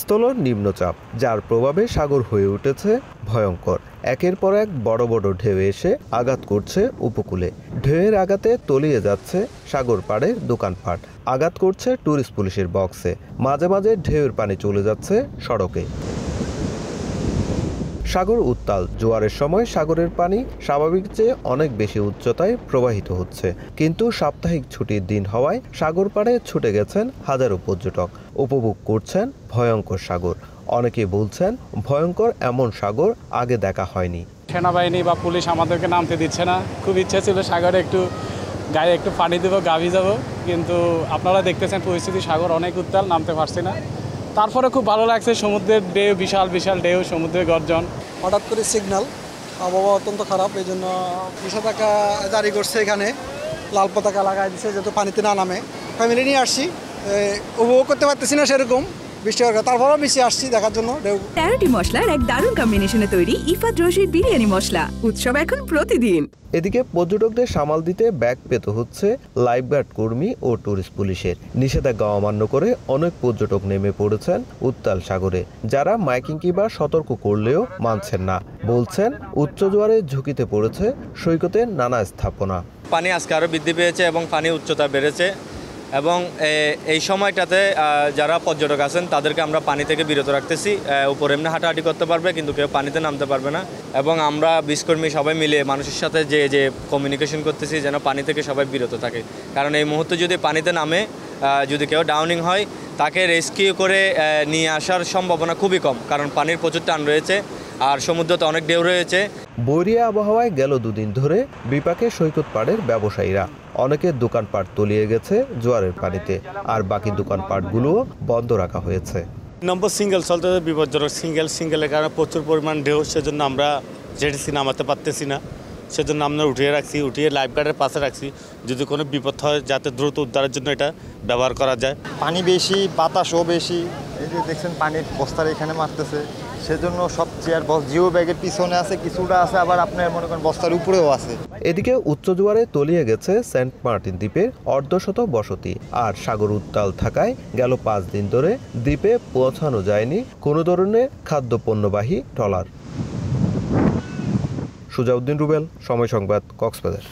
স্থল নিম্নচাপ, যার প্রভাবে সাগর হয়ে উঠেছে ভয়ঙ্কর। একের পর এক বড় বড় ঢেউ এসে আঘাত করছে উপকূলে। ঢেউয়ের আঘাতে তলিয়ে যাচ্ছে সাগর পাড়ের দোকানপাট, আঘাত করছে ট্যুরিস্ট পুলিশের বক্সে। মাঝে মাঝে ঢেউয়ের পানি চলে যাচ্ছে সড়কে। সাগর উত্তাল, জোয়ারের সময় সাগরের পানি স্বাভাবিক চেয়ে অনেক বেশি উচ্চতায় প্রবাহিত হচ্ছে। কিন্তু সাপ্তাহিক ছুটির দিন হওয়ায় সাগর পাড়ে ছুটে গেছেন হাজারো পর্যটক, উপভোগ করছেন ভয়ঙ্কর সাগর। অনেকেই বলছেন ভয়ঙ্কর এমন সাগর আগে দেখা হয়নি। সেনাবাহিনী বা পুলিশ আমাদেরকে নামতে দিচ্ছে না। খুব ইচ্ছে ছিল সাগরে একটু গায়ে একটু পানি দেবো, গাভি যাবো, কিন্তু আপনারা দেখতেছেন পরিস্থিতি, সাগর অনেক উত্তাল, নামতে পারছি না। তারপরে খুব ভালো লাগছে, সমুদ্রের ঢেউ, বিশাল বিশাল ঢেউ, সমুদ্রের গর্জন। হঠাৎ করে সিগন্যাল, আবহাওয়া অত্যন্ত খারাপ, এই জন্য নিষেধাজ্ঞা জারি করছে। এখানে লাল পতাকা লাগাই দিচ্ছে যেহেতু পানিতে না নামে। ফ্যামিলি নিয়ে আসছি, উপভোগ করতে পারতেছি না সেরকম বৃষ্টি, তারপরেও বেশি আসছি দেখার জন্য। 13টি মশলার এক দারুণ কম্বিনেশনে তৈরি ইফাত রশিদ বিরিয়ানি মশলা। উৎসব এখন প্রতিদিন। এদিকে পর্যটকদের সামাল দিতে ব্যাগ পেতে হচ্ছে লাইফগার্ড কর্মী ও ট্যুরিস্ট পুলিশের। নিষেধাজ্ঞা অমান্য করে অনেক পর্যটক নেমে পড়েছেন উত্তাল সাগরে, যারা মাইকিং কিংবা সতর্ক করলেও মানছেন না। বলছেন উচ্চ জোয়ারে ঝুঁকিতে পড়েছে সৈকতের নানা স্থাপনা। পানি আজকে আরও বৃদ্ধি পেয়েছে এবং পানির উচ্চতা বেড়েছে, এবং এই সময়টাতে যারা পর্যটক আছেন তাদেরকে আমরা পানি থেকে বিরত রাখতেছি। উপরে এমনি হাঁটাহাঁটি করতে পারবে, কিন্তু কেউ পানিতে নামতে পারবে না। এবং আমরা বিশকর্মী সবাই মিলে মানুষের সাথে যে কমিউনিকেশন করতেছি যেন পানি থেকে সবাই বিরত থাকে। কারণ এই মুহূর্তে যদি পানিতে নামে, যদি কেউ ডাউনিং হয়, তাকে রেস্কিউ করে নিয়ে আসার সম্ভাবনা খুবই কম, কারণ পানির প্রচুর টান রয়েছে আর সমুদ্রতে অনেক ঢেউ রয়েছে। বৈরিয়া আবহাওয়ায় গেল দুদিন ধরে বিপাকে সৈকত পাড়ের ব্যবসায়ীরা। অনেকের দোকানপাট তলিয়ে গেছে জোয়ারের পানিতে, আর বাকি দোকানপাটগুলোও বন্ধ রাখা হয়েছে। নম্বর সিঙ্গেল চলতে বিপজ্জনক, সিঙ্গেলের কারণে প্রচুর পরিমাণ ঢেউ, সেজন্য আমরা জেটিসি নামাতে পারতেছি না। সেজন্য আমরা উঠিয়ে লাইফগার্ডের পাশে রাখছি, যদি কোনো বিপদ হয় যাতে দ্রুত উদ্ধারের জন্য এটা ব্যবহার করা যায়। পানি বেশি, বাতাসও বেশি, এই যে দেখছেন পানির বস্তার এখানে মারতেছে, সেজন্য সব চেয়ার জিও ব্যাগের পিছনে আছে, কিছুটা আছে আবার আপনার মনে করেন বস্তার উপরেও আছে। এদিকে উচ্চ জোয়ারে তলিয়ে গেছে সেন্ট মার্টিন দ্বীপের অর্ধশত বসতি, আর সাগর উত্তাল থাকায় গেল 5 দিন ধরে দ্বীপে পৌঁছানো যায়নি কোনো ধরনের খাদ্যপণ্যবাহী ট্রলার। সুজাউদ্দিন রুবেল, সময় সংবাদ, কক্সবাজার।